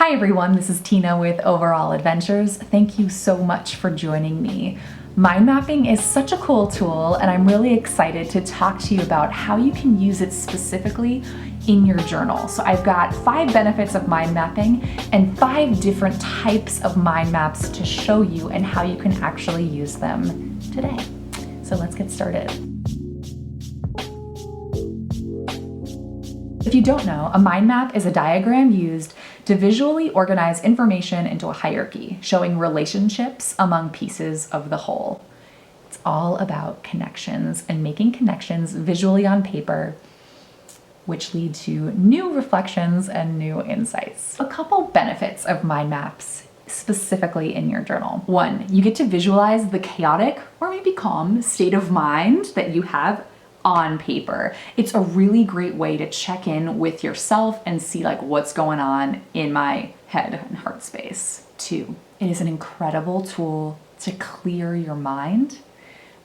Hi everyone, this is Tina with Overall Adventures. Thank you so much for joining me. Mind mapping is such a cool tool, and I'm really excited to talk to you about how you can use it specifically in your journal. So I've got 5 benefits of mind mapping and 5 different types of mind maps to show you and how you can actually use them today. So let's get started. If you don't know, a mind map is a diagram used to visually organize information into a hierarchy, showing relationships among pieces of the whole. It's all about connections and making connections visually on paper, which lead to new reflections and new insights. A couple benefits of mind maps specifically in your journal. 1, you get to visualize the chaotic or maybe calm state of mind that you have on paper. It's a really great way to check in with yourself and see like what's going on in my head and heart space. 2, it is an incredible tool to clear your mind,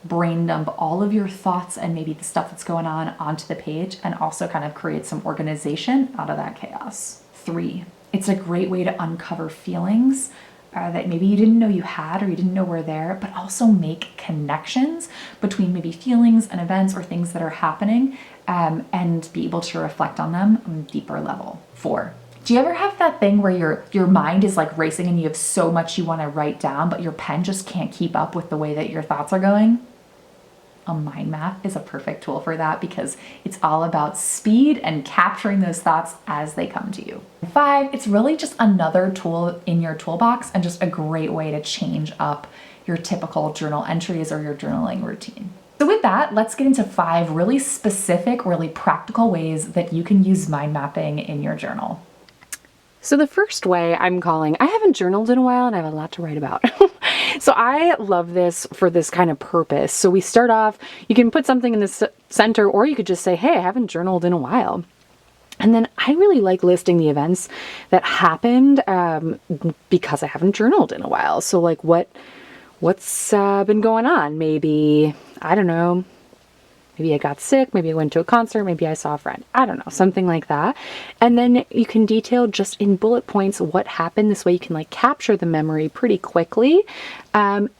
brain dump all of your thoughts and maybe the stuff that's going on onto the page, and also kind of create some organization out of that chaos. 3, it's a great way to uncover feelings that maybe you didn't know you had or you didn't know were there, but also make connections between maybe feelings and events or things that are happening, and be able to reflect on them on a deeper level. 4, do you ever have that thing where your mind is like racing and you have so much you want to write down, but your pen just can't keep up with the way that your thoughts are going? A mind map is a perfect tool for that because it's all about speed and capturing those thoughts as they come to you. 5, it's really just another tool in your toolbox and just a great way to change up your typical journal entries or your journaling routine. So with that, let's get into 5 really specific, really practical ways that you can use mind mapping in your journal. So the first way I'm calling, I haven't journaled in a while and I have a lot to write about. So I love this for this kind of purpose. So we start off, you can put something in the center, or you could just say, hey, I haven't journaled in a while. And then I really like listing the events that happened because I haven't journaled in a while. So like what's been going on? Maybe, I don't know, maybe I got sick, maybe I went to a concert, maybe I saw a friend. I don't know, something like that. And then you can detail just in bullet points what happened. This way you can like capture the memory pretty quickly. And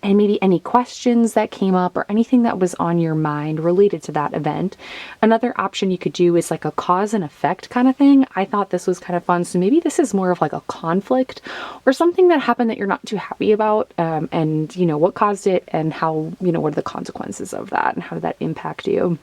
maybe any questions that came up or anything that was on your mind related to that event. Another option you could do is like a cause and effect kind of thing. I thought this was kind of fun. So maybe this is more of like a conflict or something that happened that you're not too happy about. And you know, what caused it and how, you know, what are the consequences of that and how did that impact you?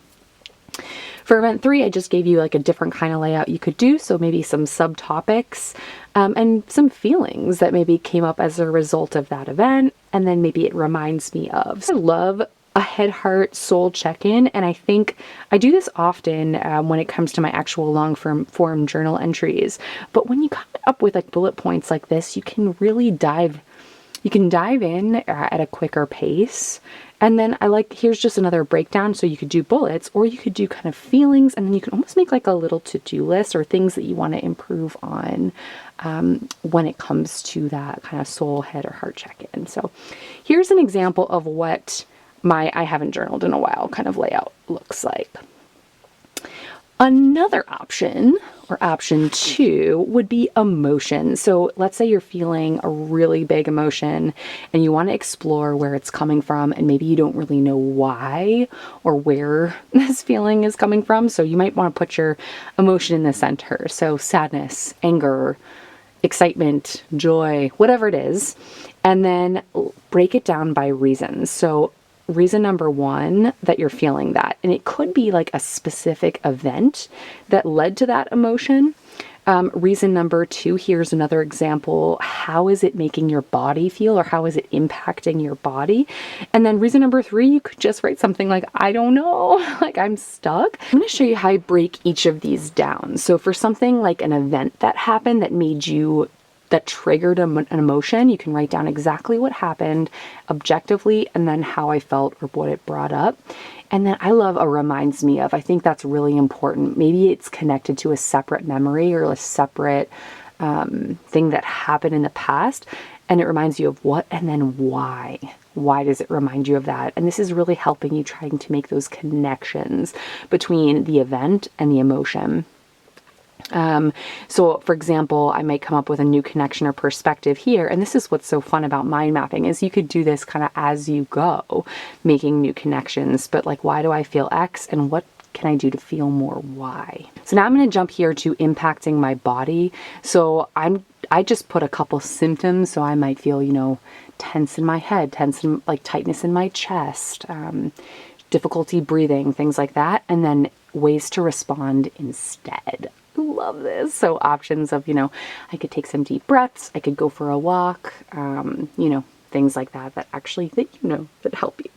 For event 3, I just gave you like a different kind of layout you could do. So maybe some subtopics and some feelings that maybe came up as a result of that event. And then maybe it reminds me of. So I love a head, heart, soul check-in. And I think I do this often when it comes to my actual long form journal entries. But when you come up with like bullet points like this, you can really dive in at a quicker pace. And then here's just another breakdown. So you could do bullets, or you could do kind of feelings, and then you can almost make like a little to-do list or things that you want to improve on when it comes to that kind of soul, head, or heart check-in. So here's an example of what my I haven't journaled in a while kind of layout looks like. Another option, or option 2, would be emotion. So let's say you're feeling a really big emotion and you want to explore where it's coming from, and maybe you don't really know why or where this feeling is coming from. So you might want to put your emotion in the center. So sadness, anger, excitement, joy, whatever it is, and then break it down by reasons. So reason number 1 that you're feeling that, and it could be like a specific event that led to that emotion. Reason number 2, here's another example. How is it making your body feel, or how is it impacting your body? And then reason number 3, you could just write something like, I don't know, like I'm stuck. I'm going to show you how I break each of these down. So for something like an event that happened that triggered an emotion, you can write down exactly what happened objectively and then how I felt or what it brought up. And then I love a reminds me of. I think that's really important. Maybe it's connected to a separate memory or a separate thing that happened in the past, and it reminds you of what and then why. Why does it remind you of that? And this is really helping you trying to make those connections between the event and the emotion. So for example, I might come up with a new connection or perspective here. And this is what's so fun about mind mapping is you could do this kind of as you go, making new connections. But like, why do I feel X and what can I do to feel more Y? So now I'm going to jump here to impacting my body. So I just put a couple symptoms. So I might feel, tense in my head, like tightness in my chest, difficulty breathing, things like that. And then ways to respond instead. Love this. So options of, I could take some deep breaths. I could go for a walk, things like that actually, that help you.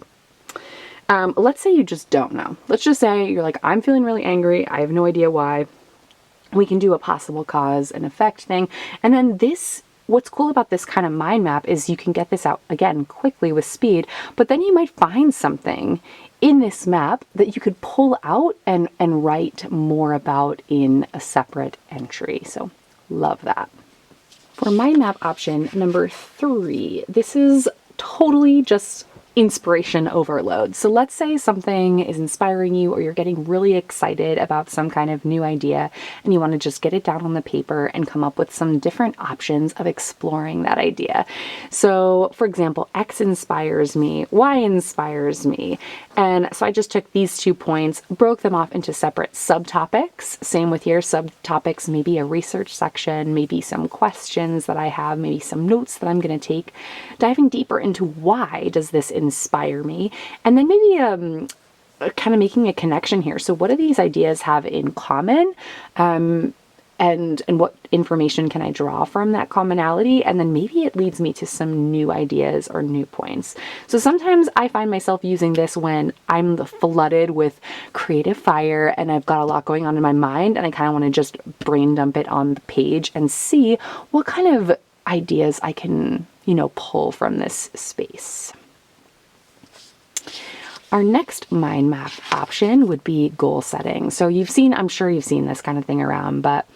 Let's say you just don't know. Let's just say you're like, I'm feeling really angry. I have no idea why. We can do a possible cause and effect thing. And then what's cool about this kind of mind map is you can get this out again quickly with speed, but then you might find something in this map that you could pull out and write more about in a separate entry. So love that. For mind map option number 3, this is totally just inspiration overload. So let's say something is inspiring you or you're getting really excited about some kind of new idea and you want to just get it down on the paper and come up with some different options of exploring that idea. So for example, X inspires me, Y inspires me. And so I just took these 2 points, broke them off into separate subtopics. Same with here, subtopics, maybe a research section, maybe some questions that I have, maybe some notes that I'm going to take, diving deeper into why does this inspire me, and then maybe kind of making a connection here. So what do these ideas have in common? And what information can I draw from that commonality? And then maybe it leads me to some new ideas or new points. So sometimes I find myself using this when I'm flooded with creative fire and I've got a lot going on in my mind and I kind of want to just brain dump it on the page and see what kind of ideas I can, pull from this space. Our next mind map option would be goal setting. So I'm sure you've seen this kind of thing around, but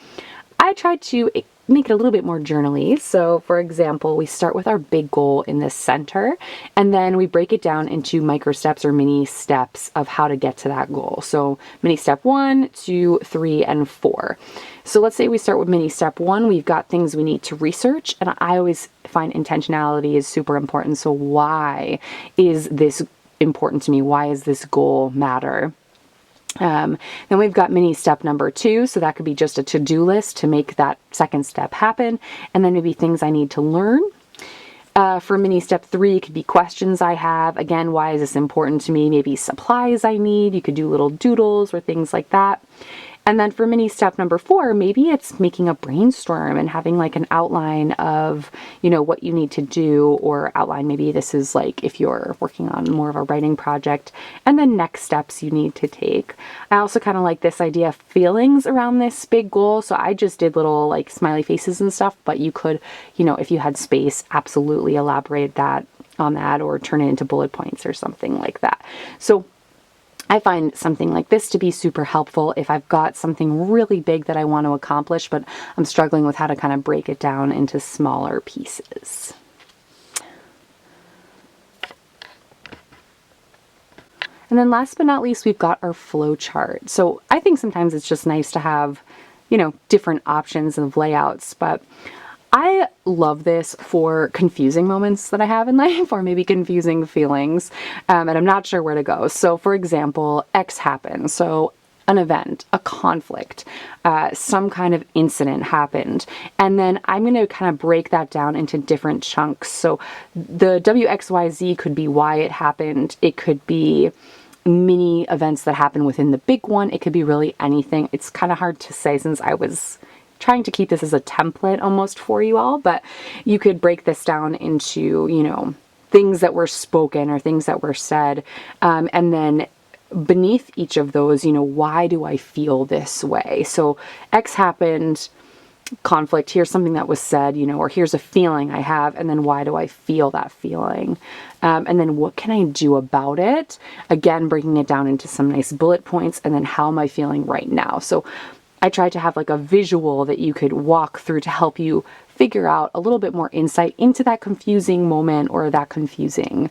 I tried to make it a little bit more journaly. So for example, we start with our big goal in the center, and then we break it down into micro steps or mini steps of how to get to that goal. So mini step 1, 2, 3, and 4. So let's say we start with mini step 1, we've got things we need to research, and I always find intentionality is super important. So why is this important to me? Why does this goal matter? Then we've got mini step number 2. So that could be just a to-do list to make that second step happen. And then maybe things I need to learn. For mini step 3, it could be questions I have. Again, why is this important to me? Maybe supplies I need. You could do little doodles or things like that. And then for mini step number 4, maybe it's making a brainstorm and having like an outline of, what you need to do, or outline, maybe this is like if you're working on more of a writing project, and then next steps you need to take. I also kind of like this idea of feelings around this big goal. So I just did little like smiley faces and stuff, but you could, if you had space, absolutely elaborate on that or turn it into bullet points or something like that. So I find something like this to be super helpful if I've got something really big that I want to accomplish, but I'm struggling with how to kind of break it down into smaller pieces. And then last but not least, we've got our flow chart. So I think sometimes it's just nice to have, different options of layouts, but I love this for confusing moments that I have in life, or maybe confusing feelings, and I'm not sure where to go. So for example, X happens. So an event, a conflict, some kind of incident happened. And then I'm going to kind of break that down into different chunks. So the WXYZ could be why it happened. It could be mini events that happen within the big one. It could be really anything. It's kind of hard to say since I was trying to keep this as a template almost for you all, but you could break this down into, things that were spoken or things that were said. And then beneath each of those, why do I feel this way? So X happened, conflict, here's something that was said, or here's a feeling I have, and then why do I feel that feeling? And then what can I do about it? Again, breaking it down into some nice bullet points, and then how am I feeling right now? So I tried to have like a visual that you could walk through to help you figure out a little bit more insight into that confusing moment or that confusing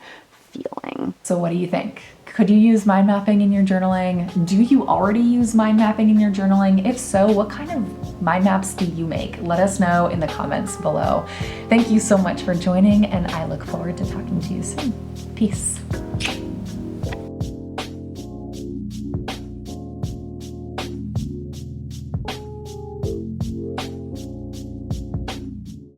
feeling. So what do you think? Could you use mind mapping in your journaling? Do you already use mind mapping in your journaling? If so, what kind of mind maps do you make? Let us know in the comments below. Thank you so much for joining, and I look forward to talking to you soon. Peace.